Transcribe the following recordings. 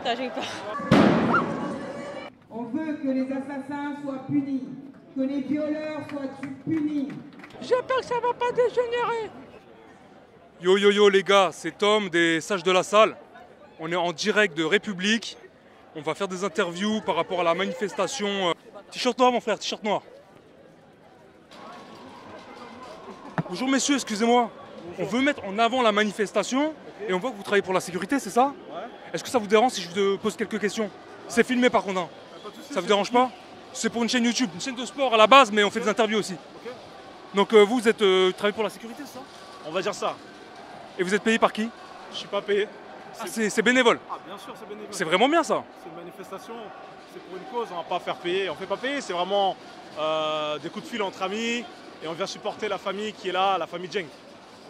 partagerai pas. On veut que les assassins soient punis, que les violeurs soient punis. J'ai peur que ça va pas dégénérer. Yo yo yo les gars, c'est Tom des Sages de la Salle. On est en direct de République. On va faire des interviews par rapport à la manifestation. T-shirt noir mon frère, t-shirt noir. Bonjour messieurs, excusez-moi. On veut mettre en avant la manifestation et on voit que vous travaillez pour la sécurité, c'est ça? Ouais. Est-ce que ça vous dérange si je vous pose quelques questions? C'est filmé par contre. Hein. Ça vous dérange pas? C'est pour une chaîne YouTube, une chaîne de sport à la base, mais on fait des interviews aussi. Okay. Donc vous travaillez pour la sécurité, c'est ça? On va dire ça. Et vous êtes payé par qui? Je suis pas payé. C'est bénévole. Ah bien sûr c'est bénévole. C'est vraiment bien ça. C'est une manifestation, c'est pour une cause, on va pas faire payer. On fait pas payer, c'est vraiment des coups de fil entre amis et on vient supporter la famille qui est là, la famille Jeng.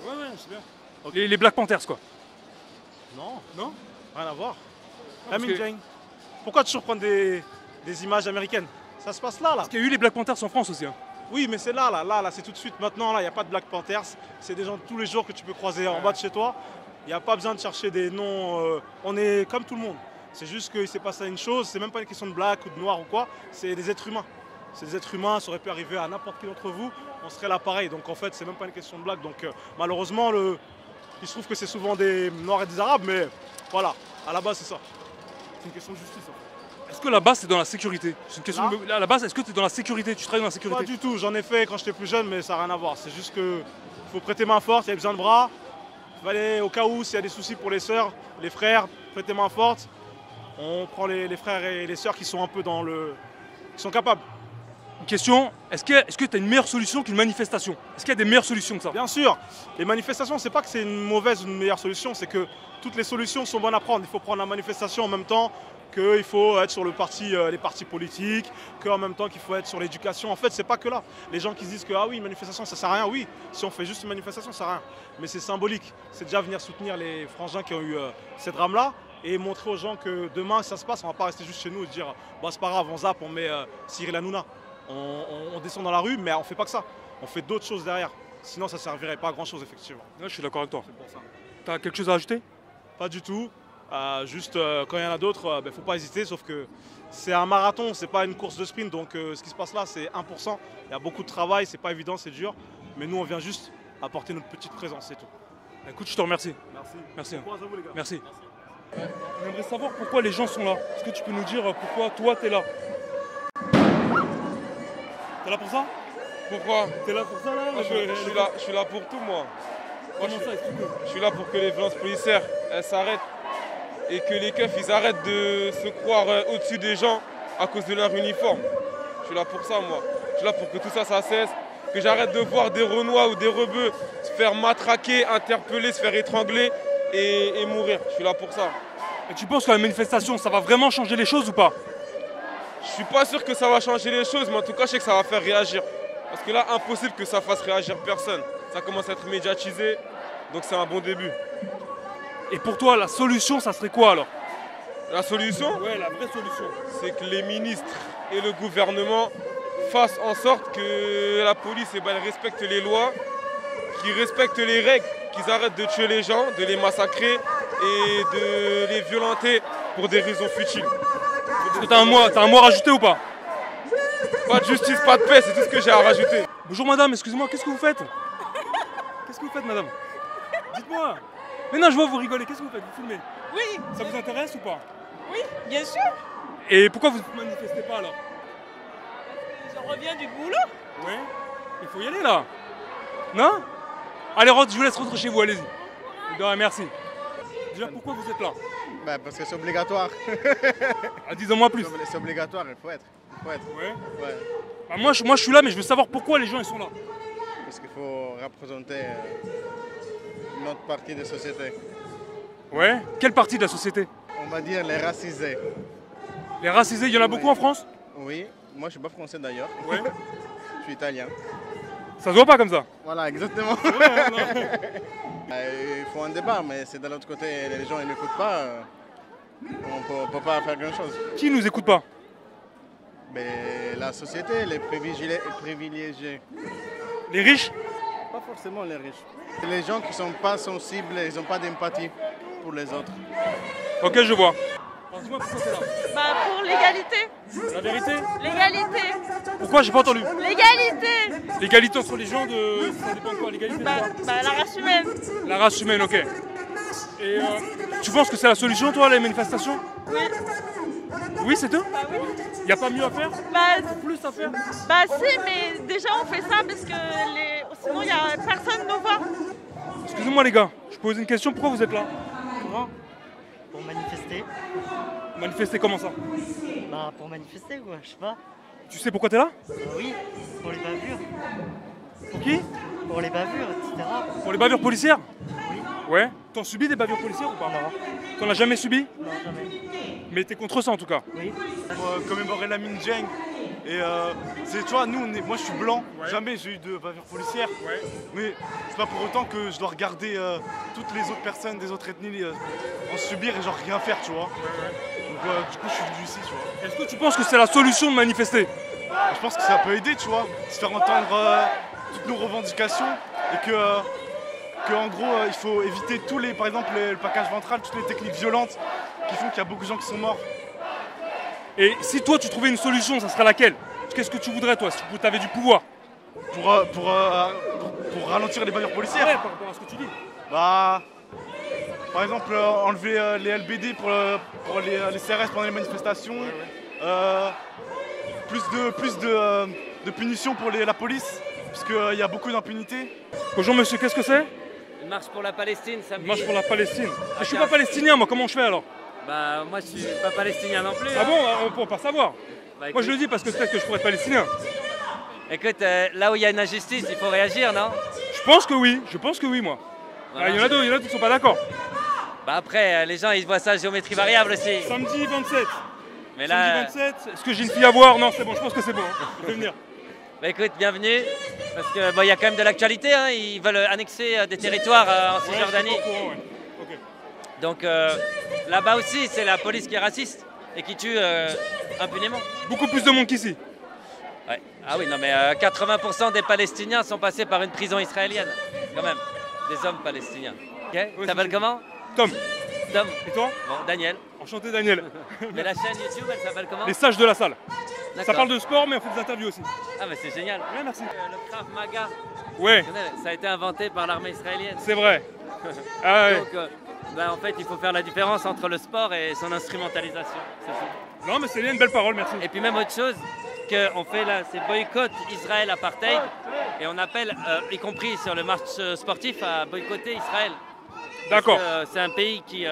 Ouais c'est bien. Okay. Les Black Panthers quoi. Non, non, rien à voir. La famille Jeng. Pourquoi toujours prendre des images américaines? Ça se passe là. Parce qu'il y a eu les Black Panthers en France aussi. Hein. Oui, mais c'est là, c'est tout de suite. Maintenant, là, il n'y a pas de Black Panthers. C'est des gens tous les jours que tu peux croiser en bas de chez toi. Il n'y a pas besoin de chercher des noms. On est comme tout le monde. C'est juste qu'il s'est passé une chose. C'est même pas une question de black ou de noir ou quoi. C'est des êtres humains. C'est des êtres humains. Ça aurait pu arriver à n'importe qui d'entre vous. On serait là pareil. Donc en fait, c'est même pas une question de black. Donc malheureusement, il se trouve que c'est souvent des noirs et des arabes. Mais voilà, à la base, c'est ça. C'est une question de justice. En fait. Est-ce que la base c'est dans la sécurité? C'est une question à la base, est-ce que tu es dans la sécurité? Tu travailles dans la sécurité? Pas du tout, j'en ai fait quand j'étais plus jeune mais ça n'a rien à voir. C'est juste qu'il faut prêter main forte, il y a besoin de bras. Il faut aller au cas où s'il y a des soucis pour les sœurs, les frères, prêter main forte. On prend les frères et les sœurs qui sont un peu dans le... qui sont capables. Une question, est-ce que tu as une meilleure solution qu'une manifestation? Est-ce qu'il y a des meilleures solutions que ça? Bien sûr, les manifestations c'est pas que c'est une mauvaise ou une meilleure solution, c'est que toutes les solutions sont bonnes à prendre. Il faut prendre la manifestation en même temps qu'il faut être sur les partis politiques, qu'en même temps qu'il faut être sur l'éducation. En fait, c'est pas que là. Les gens qui se disent que ah oui, une manifestation ça sert à rien, oui, si on fait juste une manifestation ça sert à rien. Mais c'est symbolique. C'est déjà venir soutenir les frangins qui ont eu ces drames-là et montrer aux gens que demain ça se passe, on va pas rester juste chez nous et dire bah c'est pas grave, on zappe, on met Cyril Hanouna. On descend dans la rue, mais on fait pas que ça. On fait d'autres choses derrière. Sinon ça servirait pas à grand chose effectivement. Ouais, je suis d'accord avec toi. C'est pour ça. T'as quelque chose à ajouter? Pas du tout. Juste quand il y en a d'autres, faut pas hésiter, sauf que c'est un marathon, c'est pas une course de sprint, donc ce qui se passe là c'est 1%. Il y a beaucoup de travail, c'est pas évident, c'est dur, mais nous on vient juste apporter notre petite présence, c'est tout. Écoute, je te remercie. Merci. Merci. Bon courage à vous, les gars. Merci. On aimerait savoir pourquoi les gens sont là. Est-ce que tu peux nous dire pourquoi toi t'es là? T'es là pour ça? Pourquoi? T'es là pour ça là? Je suis là pour tout moi. Comment ça, explique-nous. Je suis là pour que les violences policières elles s'arrêtent et que les keufs ils arrêtent de se croire au-dessus des gens à cause de leur uniforme. Je suis là pour ça moi. Je suis là pour que tout ça cesse, que j'arrête de voir des Renois ou des rebeux se faire matraquer, interpeller, se faire étrangler et mourir. Je suis là pour ça. Et tu penses que la manifestation ça va vraiment changer les choses ou pas? Je suis pas sûr que ça va changer les choses, mais en tout cas je sais que ça va faire réagir. Parce que là, impossible que ça fasse réagir personne. Ça commence à être médiatisé, donc c'est un bon début. Et pour toi, la solution, ça serait quoi alors? La solution? Ouais, la vraie solution. C'est que les ministres et le gouvernement fassent en sorte que la police elle respecte les lois, qu'ils respectent les règles, qu'ils arrêtent de tuer les gens, de les massacrer et de les violenter pour des raisons futiles. Est-ce que t'as un mot à rajouter ou pas? Pas de justice, pas de paix, c'est tout ce que j'ai à rajouter. Bonjour madame, excusez-moi, qu'est-ce que vous faites? Qu'est-ce que vous faites madame? Dites-moi. Mais non, je vois vous rigolez, qu'est-ce que vous faites? Vous filmez? Oui. Ça vous intéresse ou pas? Oui, bien sûr. Et pourquoi vous ne manifestez pas alors? Je reviens du boulot. Oui. Il faut y aller là. Non? Allez, je vous laisse rentrer chez vous, allez-y. Merci. Déjà, pourquoi vous êtes là? Bah parce que c'est obligatoire. Ah, dis-moi plus. C'est obligatoire, il faut être. Ouais. Ouais. Bah, moi je suis là, mais je veux savoir pourquoi les gens ils sont là. Parce qu'il faut représenter notre partie de société. Ouais. Quelle partie de la société? On va dire les racisés. Les racisés, il y en a beaucoup en France? Oui, moi je suis pas français d'ailleurs. Ouais. Je suis italien. Ça se voit pas comme ça? Voilà, exactement. Il faut un débat, mais c'est de l'autre côté, les gens ils n'écoutent pas. On ne peut pas faire grand chose. Qui nous écoute pas? Mais la société, les privilégiés. Les riches? Pas forcément les riches. Les gens qui ne sont pas sensibles, ils n'ont pas d'empathie pour les autres. Ok, je vois. Alors dis-moi pourquoi t'es là. Bah pour l'égalité. La vérité? L'égalité. Pourquoi? J'ai pas entendu. L'égalité. L'égalité entre les gens de... Ça dépend de quoi, l'égalité? Bah la race humaine. La race humaine, ok. Et tu penses que c'est la solution, toi, les manifestations? Oui. Oui, c'est tout? Bah oui. Y a pas mieux à faire? Plus à faire? Bah si, mais déjà on fait ça parce que sinon il y a personne nous voit. Excusez-moi les gars, je pose une question, pourquoi vous êtes là? Pour manifester. Manifester comment ça? Bah pour manifester quoi, je sais pas. Tu sais pourquoi t'es là? Oui, pour les bavures. Pour qui? Pour les bavures, etc. Pour les bavures policières? Oui. Ouais. T'en subis des bavures policières ou pas? Non. T'en as jamais subi? Non, jamais. Mais t'es contre ça en tout cas? Oui. Pour commémorer la mine Jeng. Et tu vois, moi je suis blanc, jamais j'ai eu de bavure policière. Ouais. Mais c'est pas pour autant que je dois regarder toutes les autres personnes des autres ethnies en subir et genre rien faire, tu vois. Donc du coup je suis venu ici, tu vois. Est-ce que tu penses que c'est la solution de manifester? Je pense que ça peut aider, tu vois, se faire entendre toutes nos revendications et que en gros il faut éviter par exemple le plaquage ventral, toutes les techniques violentes qui font qu'il y a beaucoup de gens qui sont morts. Et si toi tu trouvais une solution, ça serait laquelle? Qu'est-ce que tu voudrais toi si tu avais du pouvoir? Pour ralentir les bavures policières. Ouais, par rapport à ce que tu dis. Bah, par exemple enlever les LBD pour les CRS pendant les manifestations. Plus de punitions pour la police, puisqu'il y a beaucoup d'impunité. Bonjour monsieur, qu'est-ce que c'est? Une marche pour la Palestine, samedi. Une marche pour la Palestine. Je suis pas palestinien, moi, comment je fais alors? Bah moi je suis pas palestinien non plus. Ah bon, on peut pas savoir. Bah, moi je le dis parce que peut-être que je pourrais être palestinien. Écoute, là où il y a une injustice, il faut réagir, non? Je pense que oui, moi. Voilà. Il y en a d'autres qui sont pas d'accord. Bah après, les gens ils voient ça à géométrie variable aussi. Samedi 27. Mais là... Samedi 27, est-ce que j'ai une fille à voir? Non, c'est bon, je pense que c'est bon. Je vais venir. Bah écoute, bienvenue. Parce que il y a quand même de l'actualité, hein. Ils veulent annexer des territoires en Cisjordanie. Okay. Donc là-bas aussi, c'est la police qui est raciste et qui tue impunément. Beaucoup plus de monde qu'ici. Ouais. Ah oui, non mais 80% des Palestiniens sont passés par une prison israélienne, quand même. Des hommes palestiniens. Ok. Oui, T'appelles comment? Tom. Tom. Et toi? Bon, Daniel. Enchanté Daniel. Mais la chaîne YouTube, elle s'appelle comment? Les sages de la salle. Ça parle de de sport, mais on fait des interviews aussi. Ah mais c'est génial. Ouais, merci. Le Krav Maga, Ouais, ça a été inventé par l'armée israélienne. c'est vrai. Ah ouais. Donc en fait, il faut faire la différence entre le sport et son instrumentalisation. C'est tout. Non, mais c'est bien une belle parole, merci. Et puis même autre chose qu'on fait là, c'est boycott Israël apartheid. Et on appelle, y compris sur le match sportif, à boycotter Israël. D'accord. C'est un pays qui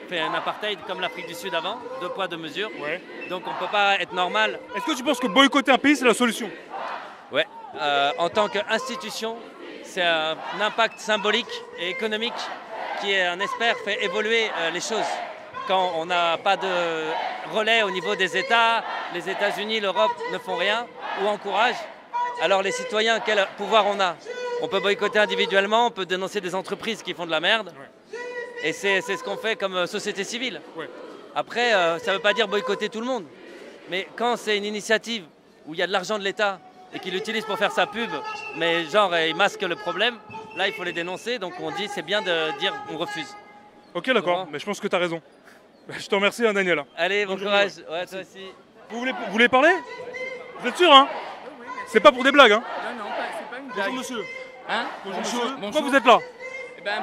fait un apartheid comme l'Afrique du Sud avant, 2 poids 2 mesures. Ouais. Donc on ne peut pas être normal. Est-ce que tu penses que boycotter un pays, c'est la solution? Ouais. En tant qu'institution, c'est un impact symbolique et économique qui, on espère, fait évoluer les choses. Quand on n'a pas de relais au niveau des États, les États-Unis, l'Europe ne font rien ou encouragent, alors les citoyens, quel pouvoir on a? On peut boycotter individuellement, on peut dénoncer des entreprises qui font de la merde. Ouais. Et c'est ce qu'on fait comme société civile. Ouais. Après, ça ne veut pas dire boycotter tout le monde. Mais quand c'est une initiative où il y a de l'argent de l'État et qu'il l'utilise pour faire sa pub, mais genre il masque le problème, là il faut les dénoncer. Donc on dit c'est bien de dire on refuse. Ok, d'accord, mais je pense que tu as raison. Je te remercie, hein, Daniel. Allez, bon courage. Ouais, toi aussi. Vous voulez parler? Vous êtes sûr, hein? C'est pas pour des blagues, hein? Non, c'est pas une blague. Bonjour monsieur. Hein? Bonjour Bonjour. monsieur. Bonjour. Pourquoi vous êtes là? Eh ben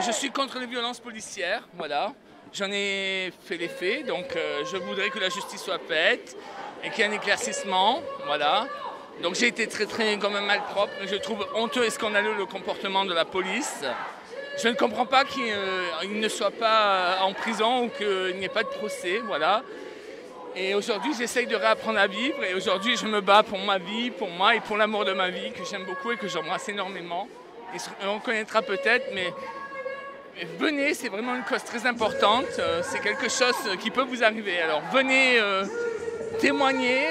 je suis contre les violences policières, voilà. J'en ai fait les faits, donc je voudrais que la justice soit faite et qu'il y ait un éclaircissement, voilà. Donc j'ai été traité comme un malpropre, mais je trouve honteux et scandaleux le comportement de la police. Je ne comprends pas qu'il ne soit pas en prison ou qu'il n'y ait pas de procès, voilà. Et aujourd'hui, j'essaye de réapprendre à vivre et aujourd'hui, je me bats pour ma vie, pour moi et pour l'amour de ma vie que j'aime beaucoup et que j'embrasse énormément. Et on connaîtra peut-être, mais venez, c'est vraiment une cause très importante. C'est quelque chose qui peut vous arriver. Alors venez témoigner,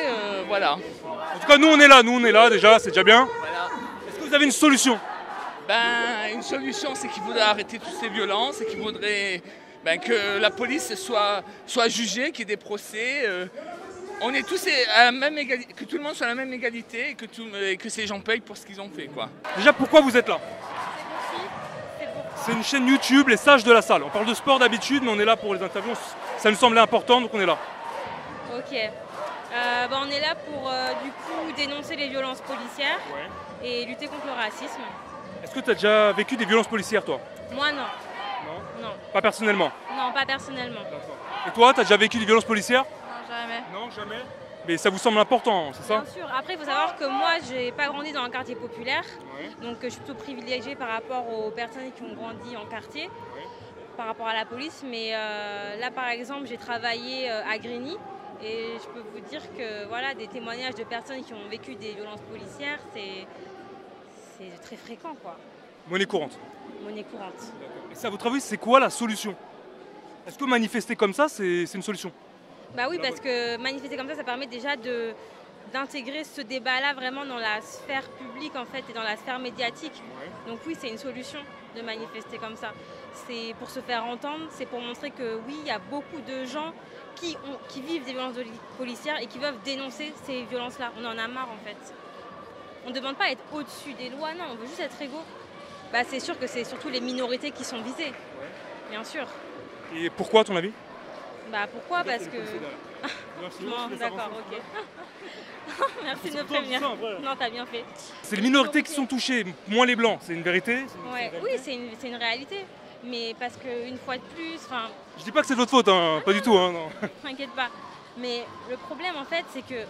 voilà. En tout cas, nous on est là déjà, c'est déjà bien. Voilà. Est-ce que vous avez une solution? Une solution, c'est qu'il faudrait arrêter toutes ces violences et qu'il faudrait que la police soit jugée, qu'il y ait des procès. On est tous à la même égalité, que tout le monde soit à la même égalité et que ces gens payent pour ce qu'ils ont fait, quoi. Déjà, pourquoi vous êtes là? C'est une chaîne YouTube, les sages de la salle. On parle de sport d'habitude, mais on est là pour les interviews. Ça nous semblait important, donc on est là. Ok. On est là pour du coup dénoncer les violences policières et lutter contre le racisme. Est-ce que tu as déjà vécu des violences policières, toi? Moi, non. Non? Non. Pas personnellement? Non, pas personnellement. Et toi, tu as déjà vécu des violences policières? Non, jamais. Non, jamais. Mais ça vous semble important, c'est ça? Bien sûr. Après, il faut savoir que moi, j'ai pas grandi dans un quartier populaire. Donc, je suis plutôt privilégiée par rapport aux personnes qui ont grandi en quartier, par rapport à la police. Mais là, par exemple, j'ai travaillé à Grigny. Et je peux vous dire que voilà, des témoignages de personnes qui ont vécu des violences policières, c'est très fréquent, quoi. Monnaie courante. Monnaie courante. Et ça, à votre avis, c'est quoi la solution? Est-ce que manifester comme ça, c'est une solution? Bah oui, parce que manifester comme ça permet déjà d'intégrer ce débat-là vraiment dans la sphère publique en fait et dans la sphère médiatique. Donc oui, c'est une solution de manifester comme ça. C'est pour se faire entendre, c'est pour montrer que oui, il y a beaucoup de gens qui vivent des violences policières et qui peuvent dénoncer ces violences-là. On en a marre en fait. On ne demande pas à être au-dessus des lois, non, on veut juste être égaux. Bah, c'est sûr que c'est surtout les minorités qui sont visées, bien sûr. Et pourquoi, à ton avis? Bah pourquoi? Parce que... Non, d'accord, ok. Merci de me prévenir. Non, t'as bien fait. C'est les minorités qui sont touchées, moins les blancs, c'est une vérité? Ouais. Oui, c'est une réalité. Mais parce qu'une fois de plus... Je dis pas que c'est de votre faute, hein. Pas du tout. Hein, non. T'inquiète pas. Mais le problème en fait, c'est que...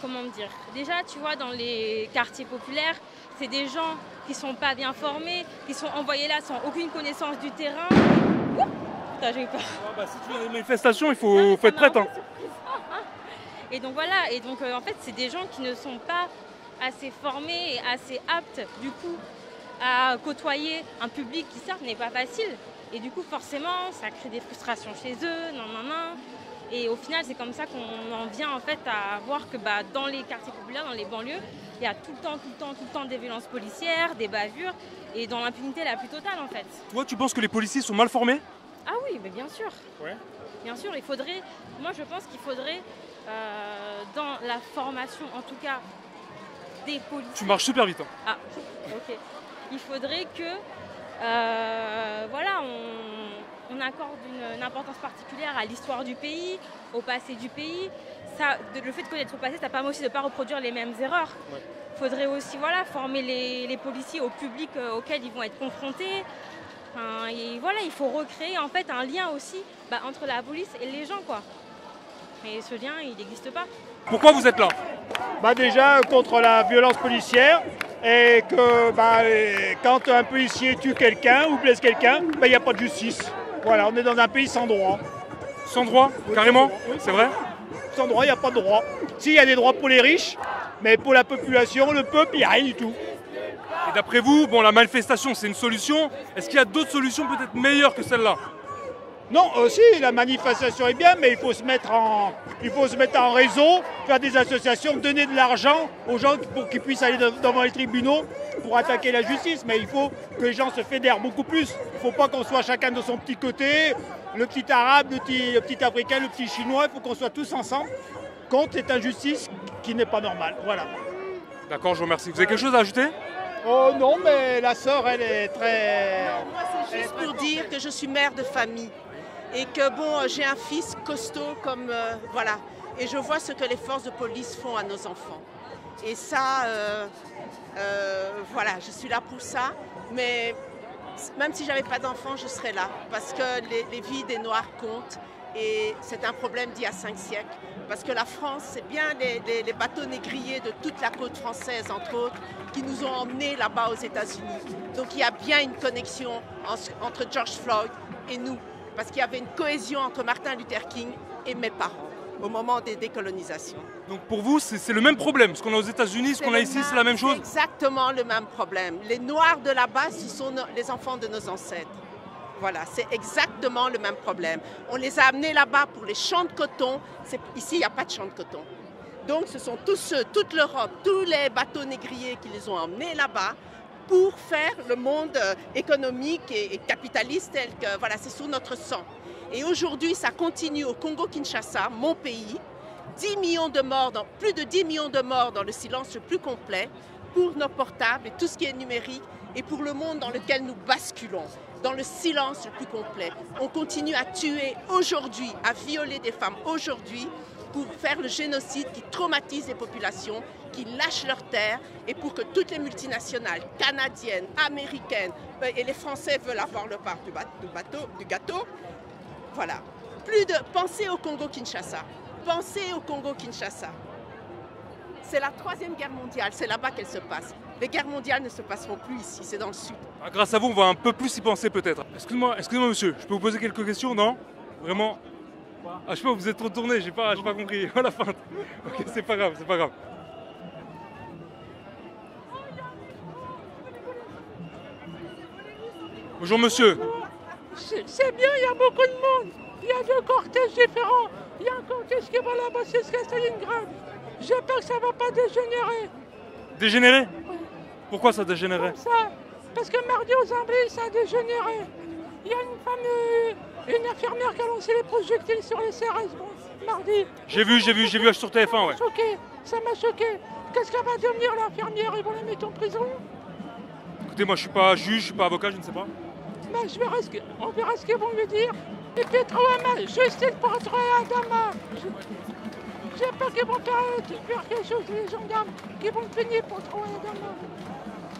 Comment me dire? Déjà, tu vois, dans les quartiers populaires, c'est des gens qui sont pas bien formés, qui sont envoyés là sans aucune connaissance du terrain. Ouh, putain, j'ai eu peur. Si tu veux une manifestation, il faut être prête. Hein. Et donc voilà, et donc en fait, c'est des gens qui ne sont pas assez formés et assez aptes, du coup, à côtoyer un public qui certes n'est pas facile. Et du coup, forcément, ça crée des frustrations chez eux, Et au final, c'est comme ça qu'on en vient en fait à voir que dans les quartiers populaires, dans les banlieues, il y a tout le temps des violences policières, des bavures et dans l'impunité la plus totale en fait. Toi, tu penses que les policiers sont mal formés? Ah oui, mais bien sûr. Ouais. Bien sûr, il faudrait. Moi, je pense qu'il faudrait dans la formation, en tout cas, des policiers. Tu marches super vite. Hein. Ah, ok. Il faudrait que, on accorde une importance particulière à l'histoire du pays, au passé du pays. Le fait de connaître le passé, ça permet aussi de ne pas reproduire les mêmes erreurs. Il faudrait aussi former les policiers au public auquel ils vont être confrontés. Il faut recréer en fait un lien aussi entre la police et les gens, quoi. Mais ce lien, il n'existe pas. Pourquoi vous êtes là? Déjà contre la violence policière et que quand un policier tue quelqu'un ou blesse quelqu'un, il n'y a pas de justice. Voilà, on est dans un pays sans droit. Sans droit? Carrément? Oui, c'est vrai? Sans droit, il n'y a pas de droit. Si, il y a des droits pour les riches, mais pour la population, le peuple, il n'y a rien du tout. Et d'après vous, la manifestation, c'est une solution. Est-ce qu'il y a d'autres solutions peut-être meilleures que celle-là? Non, aussi, la manifestation est bien, mais il faut se mettre en réseau, faire des associations, donner de l'argent aux gens pour qu'ils puissent aller devant les tribunaux pour attaquer la justice. Mais il faut que les gens se fédèrent beaucoup plus. Il ne faut pas qu'on soit chacun de son petit côté, le petit arabe, le petit africain, le petit chinois. Il faut qu'on soit tous ensemble contre cette injustice qui n'est pas normale. Voilà. D'accord, je vous remercie. Vous avez quelque chose à ajouter? Oh non, mais la sœur, elle est très... Moi, c'est juste pour dire que je suis mère de famille. Et que j'ai un fils costaud comme voilà. Et je vois ce que les forces de police font à nos enfants. Et ça, je suis là pour ça. Mais même si j'avais pas d'enfants, je serais là parce que les vies des Noirs comptent. Et c'est un problème d'il y a 5 siècles. Parce que la France, c'est bien les bateaux négriers de toute la côte française, entre autres, qui nous ont emmenés là-bas aux États-Unis. Donc il y a bien une connexion entre George Floyd et nous. Parce qu'il y avait une cohésion entre Martin Luther King et mes parents au moment des décolonisations. Donc pour vous, c'est le même problème. Ce qu'on a aux États-Unis, ce qu'on a ici, c'est la même chose? C'est exactement le même problème. Les Noirs de là-bas, ce sont les enfants de nos ancêtres. Voilà, c'est exactement le même problème. On les a amenés là-bas pour les champs de coton. Ici, il n'y a pas de champs de coton. Donc ce sont toute l'Europe, tous les bateaux négriers qui les ont emmenés là-bas pour faire le monde économique et capitaliste tel que, c'est sous notre sang. Et aujourd'hui, ça continue au Congo-Kinshasa, mon pays, 10 millions de morts, plus de 10 millions de morts dans le silence le plus complet, pour nos portables et tout ce qui est numérique et pour le monde dans lequel nous basculons, dans le silence le plus complet. On continue à tuer aujourd'hui, à violer des femmes aujourd'hui pour faire le génocide qui traumatise les populations, qui lâchent leurs terres et pour que toutes les multinationales canadiennes, américaines et les Français veulent avoir leur part du gâteau. Voilà. Pensez au Congo-Kinshasa. Pensez au Congo-Kinshasa. C'est la 3e guerre mondiale, c'est là-bas qu'elle se passe. Les guerres mondiales ne se passeront plus ici, c'est dans le sud. Ah, grâce à vous, on va un peu plus y penser peut-être. Excusez-moi monsieur, je peux vous poser quelques questions, non? Vraiment? Ah, je sais pas, vous êtes retourné, j'ai pas compris. À la fin. Ok, c'est pas grave, c'est pas grave. Bonjour monsieur. C'est bien, il y a beaucoup de monde. Il y a 2 cortèges différents. Il y a un cortège qui va là-bas jusqu'à Stalingrad. J'ai peur que ça ne va pas dégénérer. Dégénérer? Pourquoi ça dégénérait? Comme ça. Parce que mardi aux Anglais, ça a dégénéré. Il y a une femme, une infirmière qui a lancé les projectiles sur les CRS. Bon, mardi. J'ai vu sur TF1, ouais. Ça m'a choqué. Qu'est-ce qu'elle va devenir l'infirmière? Ils vont la mettre en prison? Écoutez, moi je suis pas juge, je suis pas avocat, je ne sais pas. Ben, on verra ce qu'ils vont lui dire. Et Petro justice pour Adama. J'ai peur qu'ils vont faire quelque chose, les gendarmes, qui vont finir pour trouver Adama.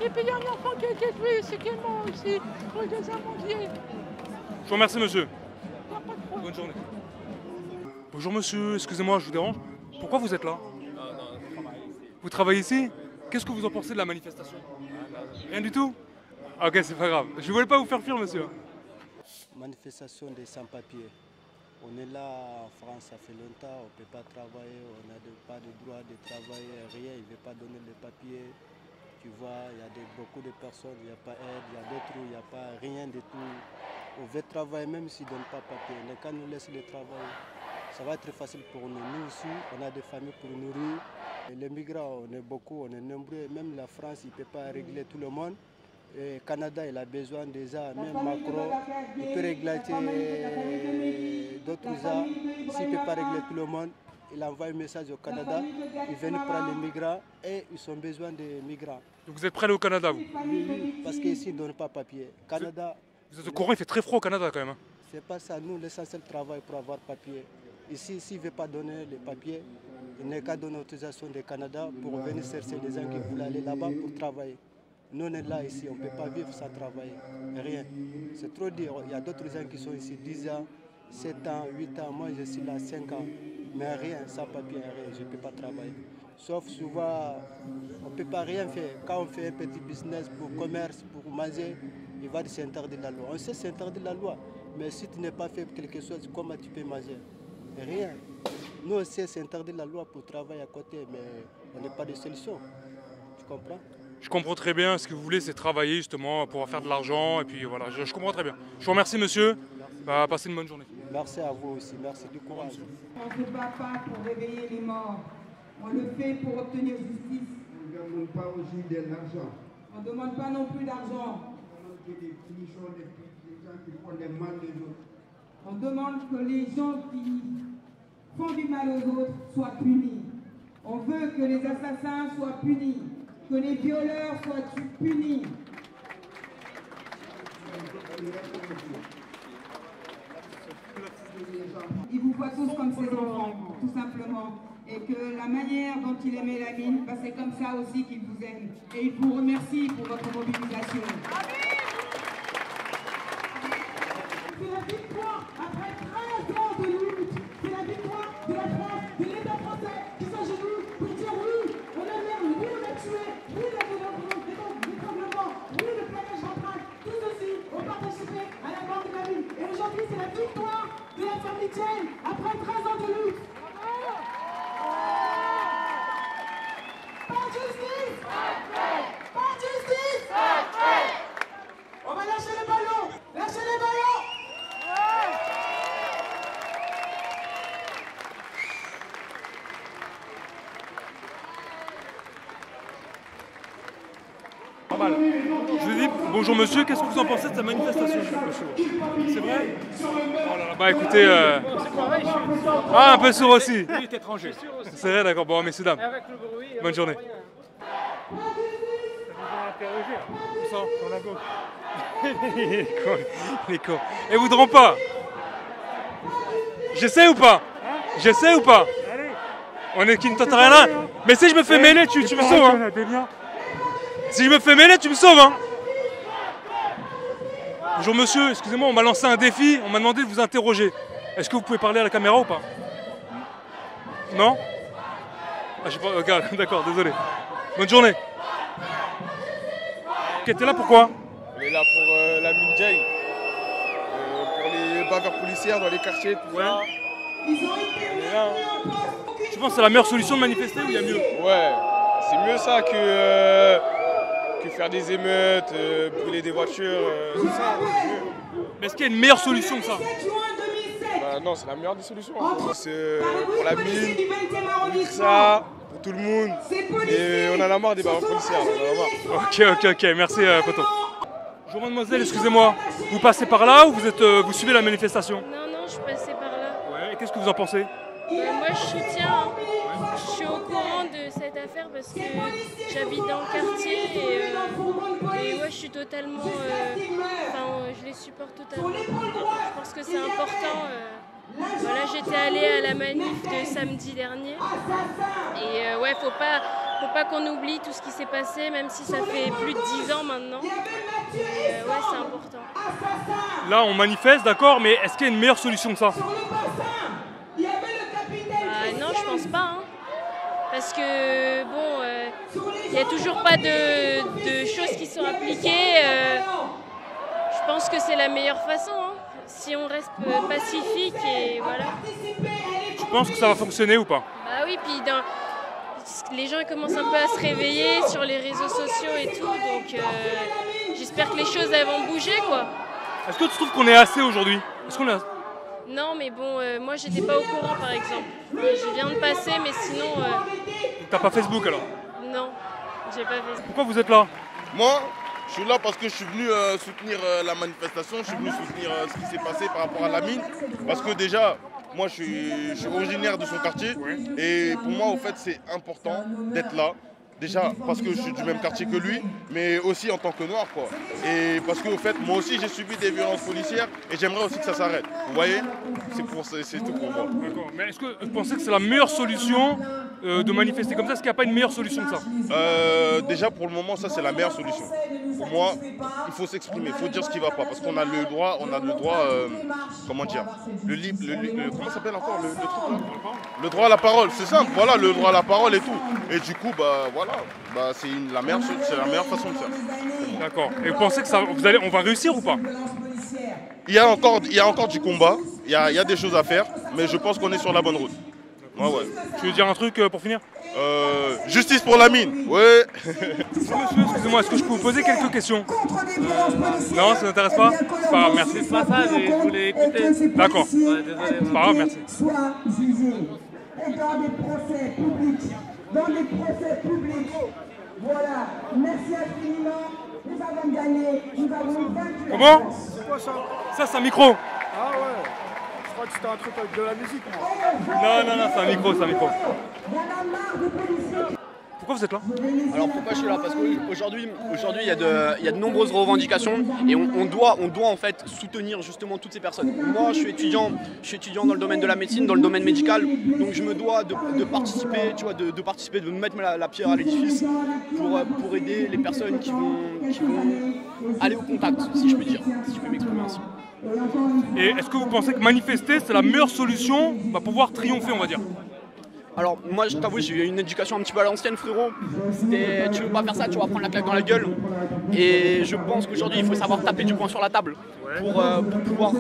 Et puis il y a un enfant qui a été tué, c'est qui est mort ici, rue des Amandiers. Je vous remercie monsieur. Bonne journée. Bonjour monsieur, excusez-moi, je vous dérange. Pourquoi vous êtes là? Vous travaillez ici? Qu'est-ce que vous en pensez de la manifestation? Rien du tout? Ok, c'est pas grave. Je voulais pas vous faire fuir, monsieur. Manifestation des sans-papiers. On est là en France, ça fait longtemps, on ne peut pas travailler, on n'a pas de droit de travailler, rien, il ne veut pas donner les papiers. Tu vois, il y a beaucoup de personnes, il n'y a pas d'aide, il y a d'autres où il n'y a pas rien du tout. On veut travailler même s'ils ne donnent pas de papier. Mais quand nous laissent le travail, ça va être facile pour nous. Nous aussi, on a des familles pour nourrir. Et les migrants, on est beaucoup, on est nombreux. Même la France, il ne peut pas régler tout le monde. Et le Canada, il a besoin déjà, même Macron, il peut régler d'autres gens. S'il ne peut pas régler tout le monde, il envoie un message au Canada, ils viennent prendre les migrants et ils ont besoin des migrants. Donc vous êtes prêt à aller au Canada, vous? Oui, parce qu'ici, ils ne donnent pas de papier. Canada, vous êtes au courant, il fait très froid au Canada quand même. C'est pas ça, nous, l'essentiel travail pour avoir papier. Ici, s'il ne veut pas donner les papiers, il n'a qu'à donner l'autorisation du Canada pour venir chercher les gens qui veulent aller là-bas pour travailler. Nous, on est là ici, on ne peut pas vivre sans travailler. Rien. C'est trop dur. Il y a d'autres gens qui sont ici 10 ans, 7 ans, 8 ans. Moi, je suis là 5 ans. Mais rien, sans papier, rien. Je ne peux pas travailler. Sauf souvent, on ne peut pas rien faire. Quand on fait un petit business pour commerce, pour manger, il va s'interdire la loi. On sait s'interdire la loi. Mais si tu n'as pas fait quelque chose, comment tu peux manger? Rien. Nous, on sait s'interdire la loi pour travailler à côté, mais on n'a pas de solution. Tu comprends? Je comprends très bien, ce que vous voulez, c'est travailler justement, pour faire de l'argent, et puis voilà, je comprends très bien. Je vous remercie monsieur, passez une bonne journée. Merci à vous aussi, merci du courage. On ne se bat pas pour réveiller les morts, on le fait pour obtenir justice. On ne demande pas aussi de l'argent. On ne demande pas non plus d'argent. On demande que des punitions des gens qui font des mal des autres. On demande que les gens qui font du mal aux autres soient punis. On veut que les assassins soient punis. Que les violeurs soient punis. Ils vous voient tous comme ses enfants, tout simplement. Et que la manière dont il aimait la mine, c'est comme ça aussi qu'il vous aime. Et il vous remercie pour votre mobilisation. C'est la victoire après 13 ans de lutte. C'est la victoire de la France, de l'État français qui s'agenouille pour dire oui, on a merde, oui, on a tué, oui, l'étranglement, oui, le planège central. Tous aussi ont participé à la mort de la mine. Et aujourd'hui, c'est la victoire de la famille Tchène après 13 ans de lutte. Pas de justice! Pas de justice! On va lâcher les ballons! Lâchez les ballons! Je vous dis, bonjour monsieur, qu'est-ce que vous en pensez de cette manifestation? C'est vrai? Oh là là, bah écoutez, un peu sourd aussi. Il est étranger. C'est vrai, d'accord, bon, messieurs, dames. Bonne journée. Pas de justice! interroger. Où ça? Sur la gauche. Il est con. Il est con. Et vous ne pas? J'essaie ou pas? J'essaie ou pas? On est qui ne tente rien là. Mais si je me fais mêler, tu me sauves. Hein. Si je me fais mêler, tu me sauves. Hein. Bonjour monsieur, excusez-moi, on m'a lancé un défi, on m'a demandé de vous interroger. Est-ce que vous pouvez parler à la caméra ou pas? Non? Ah, je sais pas, regarde, d'accord, désolé. Bonne journée. Ok, t'es là pourquoi? On est là pour la Minjay, pour les bavures policières dans les quartiers, tout ça. On est là. Tu penses que c'est la meilleure solution de manifester ou il y a mieux? Ouais, c'est mieux ça que faire des émeutes, brûler des voitures, tout ça. Mais est-ce qu'il y a une meilleure solution que ça? Bah non, c'est la meilleure des solutions. C'est pour la mine, pour ça, pour tout le monde. Et on en a marre des bavures policières, on en a marre. Ok, merci poto. Bonjour mademoiselle, excusez-moi. Vous passez par là ou vous suivez la manifestation? Non, je suis passée par là. Ouais, et qu'est-ce que vous en pensez? Moi je soutiens, hein. Je suis au courant de cette affaire parce que j'habite dans le quartier et ouais, je suis totalement, je les supporte totalement. Je pense que c'est important. Voilà, j'étais allée à la manif de samedi dernier et ouais, faut pas qu'on oublie tout ce qui s'est passé, même si ça fait plus de 10 ans maintenant. Ouais, c'est important. Là, on manifeste, d'accord, mais est-ce qu'il y a une meilleure solution que ça? Non, je pense pas. Hein. Parce que, bon, il n'y a toujours pas de choses qui sont appliquées. Je pense que c'est la meilleure façon. Hein. Si on reste pacifique et voilà. Tu penses que ça va fonctionner ou pas? Bah oui, puis les gens commencent un peu à se réveiller sur les réseaux sociaux et tout. Donc j'espère que les choses elles vont bouger, quoi. Est-ce que tu trouves qu'on est assez aujourd'hui? Est-ce qu'on est assez... Non, mais bon, moi j'étais pas au courant par exemple. Je viens de passer, mais sinon. T'as pas Facebook alors? Non, j'ai pas Facebook. Pourquoi vous êtes là? Moi, je suis là parce que je suis venu soutenir la manifestation, je suis venu soutenir ce qui s'est passé par rapport à la mine. Parce que déjà, moi je suis originaire de son quartier et pour moi, au fait, c'est important d'être là. Déjà parce que je suis du même quartier que lui, mais aussi en tant que noir, quoi. Et parce que, au fait, moi aussi j'ai subi des violences policières et j'aimerais aussi que ça s'arrête. Vous voyez? C'est tout pour moi. D'accord. Mais est-ce que vous pensez que c'est la meilleure solution de manifester comme ça? Est-ce qu'il n'y a pas une meilleure solution que ça? Déjà pour le moment, ça c'est la meilleure solution. Pour moi, il faut s'exprimer, il faut dire ce qui ne va pas, parce qu'on a le droit, comment dire, comment ça s'appelle encore le truc là? Le droit à la parole, c'est simple, voilà, le droit à la parole et tout. Et du coup, bah voilà, c'est la meilleure façon de faire. D'accord. Et vous pensez que on va réussir ou pas? Il y a encore du combat, il y a des choses à faire, mais je pense qu'on est sur la bonne route. Ouais. Tu veux dire un truc pour finir? Justice pour la mine, ouais. Monsieur, excusez-moi, est-ce que je peux vous poser quelques questions? Non, ça ne t'intéresse pas? C'est pas grave, merci. C'est pas ça, mais je voulais écouter. D'accord. Ouais, désolé. C'est pas grave, merci. Soit jugé et dans des procès publics. Dans des procès publics. Voilà. Merci infiniment. Nous avons gagné. Nous avons vaincu. Comment? C'est quoi ça? Ça, c'est un micro. Ah ouais. Je crois que c'était un truc avec de la musique, moi. Non, c'est un micro, c'est un micro. Pourquoi vous êtes là? Alors pourquoi je suis là? Parce qu'aujourd'hui il y a de nombreuses revendications et on doit en fait soutenir justement toutes ces personnes. Moi je suis étudiant dans le domaine de la médecine, dans le domaine médical, donc je me dois de participer, tu vois, de participer, de mettre la pierre à l'édifice pour aider les personnes qui vont aller au contact, si je peux dire, si je peux m'exprimer ainsi. Et est-ce que vous pensez que manifester c'est la meilleure solution pour pouvoir triompher, on va dire? Alors moi je t'avoue, j'ai eu une éducation un petit peu à l'ancienne, frérot. C'était tu veux pas faire ça, tu vas prendre la claque dans la gueule. Et je pense qu'aujourd'hui il faut savoir taper du poing sur la table pour pouvoir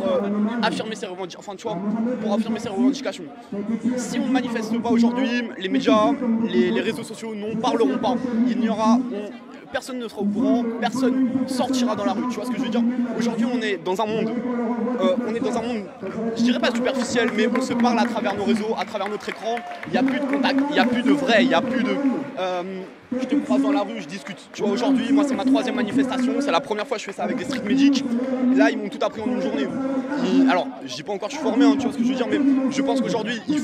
affirmer ses revendications. Enfin tu vois, pour affirmer ses revendications. Si on ne manifeste pas aujourd'hui, les médias, les réseaux sociaux n'en parleront pas. Personne ne sera au courant, personne sortira dans la rue, tu vois ce que je veux dire? Aujourd'hui on est dans un monde, je dirais pas superficiel, mais on se parle à travers nos réseaux, à travers notre écran, il n'y a plus de contact, il n'y a plus de vrai, il n'y a plus de... je te croise dans la rue, je discute. Tu vois, aujourd'hui, moi, c'est ma 3e manifestation. C'est la première fois que je fais ça avec des street medics. Là, ils m'ont tout appris en une journée. Alors, je dis pas encore que je suis formé, hein, tu vois ce que je veux dire, mais je pense qu'aujourd'hui, il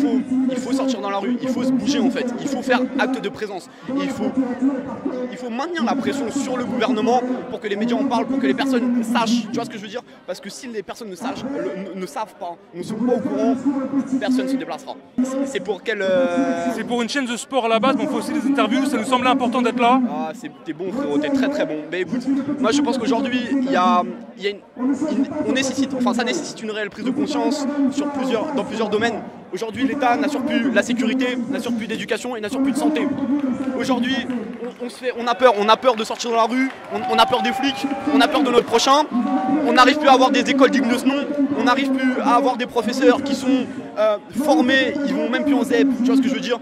faut sortir dans la rue, il faut se bouger en fait. Il faut faire acte de présence. Et il faut maintenir la pression sur le gouvernement pour que les médias en parlent, pour que les personnes sachent. Tu vois ce que je veux dire? Parce que si les personnes ne savent pas, ne sont pas au courant, personne ne se déplacera. C'est pour quelle... C'est pour une chaîne de sport à la base, mais on fait aussi des interviews, ça nous semblait important d'être là. Ah, t'es bon frérot, t'es très très bon. Mais écoute, moi je pense qu'aujourd'hui, ça nécessite une réelle prise de conscience dans plusieurs domaines. Aujourd'hui, l'État n'assure plus la sécurité, n'assure plus d'éducation et n'assure plus de santé. Aujourd'hui, on a peur de sortir dans la rue, on a peur des flics, on a peur de notre prochain, on n'arrive plus à avoir des écoles dignes de ce nom, on n'arrive plus à avoir des professeurs qui sont formés, ils vont même plus en ZEP, tu vois ce que je veux dire?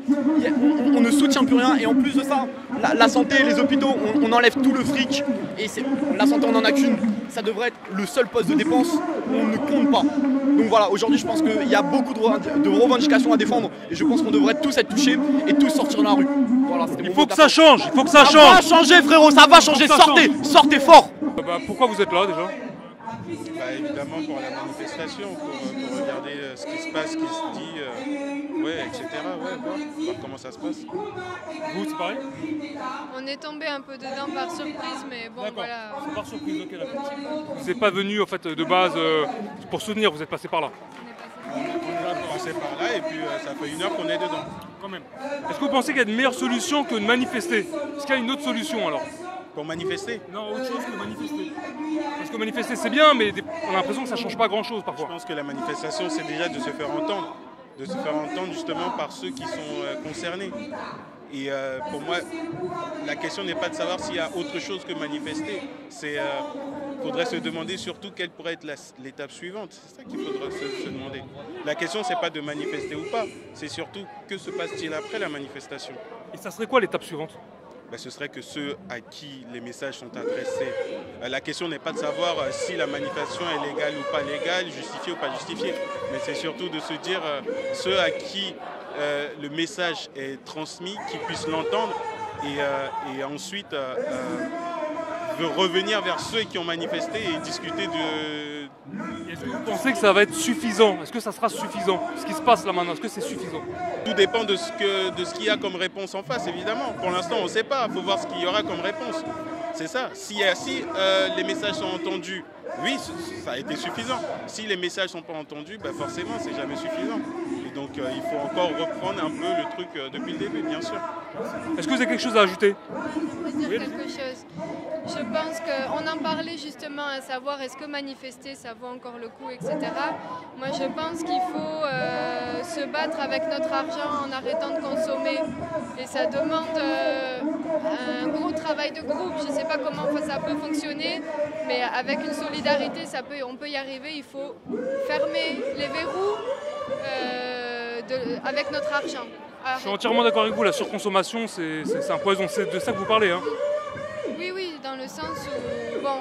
On ne soutient plus rien et en plus de ça, la santé, les hôpitaux, on enlève tout le fric et la santé on n'en a qu'une, ça devrait être le seul poste de dépense où on ne compte pas. Donc voilà, aujourd'hui je pense qu'il y a beaucoup de revendications à défendre et je pense qu'on devrait tous être touchés et tous sortir dans la rue. Voilà, il faut que ça change, il faut que ça change. Ça va changer frérot, ça va changer, sortez fort. Pourquoi vous êtes là déjà? Évidemment pour la manifestation, pour regarder ce qui se passe, ce qui se dit, etc. Voir comment ça se passe. Vous, c'est pareil? On est tombé un peu dedans par surprise, mais bon voilà. C'est par surprise, ok, d'accord. Vous n'êtes pas venu en fait de base pour soutenir, vous êtes passé par là? On est passé par là et puis ça fait 1 heure qu'on est dedans. Quand même. Est-ce que vous pensez qu'il y a une meilleure solution que de manifester? Est-ce qu'il y a une autre solution alors? Pour manifester? Non, autre chose que manifester. Parce que manifester c'est bien, mais on a l'impression que ça ne change pas grand-chose parfois. Je pense que la manifestation c'est déjà de se faire entendre. De se faire entendre justement par ceux qui sont concernés. Et pour moi, la question n'est pas de savoir s'il y a autre chose que manifester. Il faudrait se demander surtout quelle pourrait être l'étape suivante. C'est ça qu'il faudrait se demander. La question, c'est pas de manifester ou pas. C'est surtout que se passe-t-il après la manifestation. Et ça serait quoi l'étape suivante? Ce serait que ceux à qui les messages sont adressés. La question n'est pas de savoir si la manifestation est légale ou pas légale, justifiée ou pas justifiée. Mais c'est surtout de se dire ceux à qui le message est transmis, qu'ils puissent l'entendre et ensuite revenir vers ceux qui ont manifesté et discuter de... Est-ce que vous pensez que ça va être suffisant? Est-ce que ça sera suffisant? Ce qui se passe là maintenant, est-ce que c'est suffisant? Tout dépend de ce qu'il y a comme réponse en face, évidemment. Pour l'instant, on ne sait pas. Il faut voir ce qu'il y aura comme réponse. C'est ça. Si les messages sont entendus, oui, ça a été suffisant. Si les messages ne sont pas entendus, forcément, c'est jamais suffisant. Et donc, il faut encore reprendre un peu le truc depuis le début, bien sûr. Est-ce que vous avez quelque chose à ajouter? Je peux dire quelque chose. Je pense qu'on en parlait justement à savoir est-ce que manifester ça vaut encore le coup, etc. Moi je pense qu'il faut se battre avec notre argent en arrêtant de consommer. Et ça demande un gros travail de groupe. Je ne sais pas comment ça peut fonctionner, mais avec une solidarité, on peut y arriver. Il faut fermer les verrous avec notre argent. Je suis entièrement d'accord avec vous, la surconsommation c'est un poison, c'est de ça que vous parlez hein? Oui, dans le sens où bon,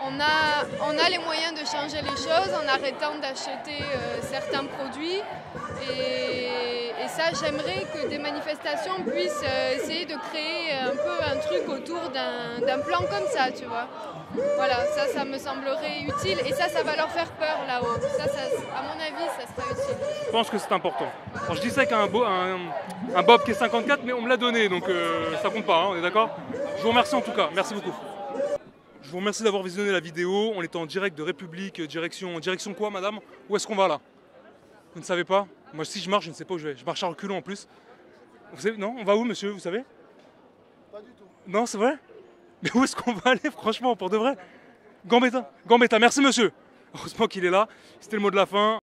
on a les moyens de changer les choses en arrêtant d'acheter certains produits et ça j'aimerais que des manifestations puissent essayer de créer un peu un truc autour d'un plan comme ça, tu vois. Voilà, ça me semblerait utile et ça va leur faire peur là-haut. Ça, à mon avis, ça sera utile. Je pense que c'est important. Alors, je dis ça avec un Bob qui est 54, mais on me l'a donné, donc ça compte pas, hein, on est d'accord? Je vous remercie en tout cas, merci beaucoup. Je vous remercie d'avoir visionné la vidéo. On est en direct de République, direction quoi madame? Où est-ce qu'on va là? Vous ne savez pas? Moi si je marche, je ne sais pas où je vais. Je marche à reculons en plus. Vous savez, non, on va où monsieur, vous savez? Pas du tout. Non, c'est vrai? Mais où est-ce qu'on va aller franchement, pour de vrai? Gambetta, merci monsieur. Heureusement qu'il est là, c'était le mot de la fin.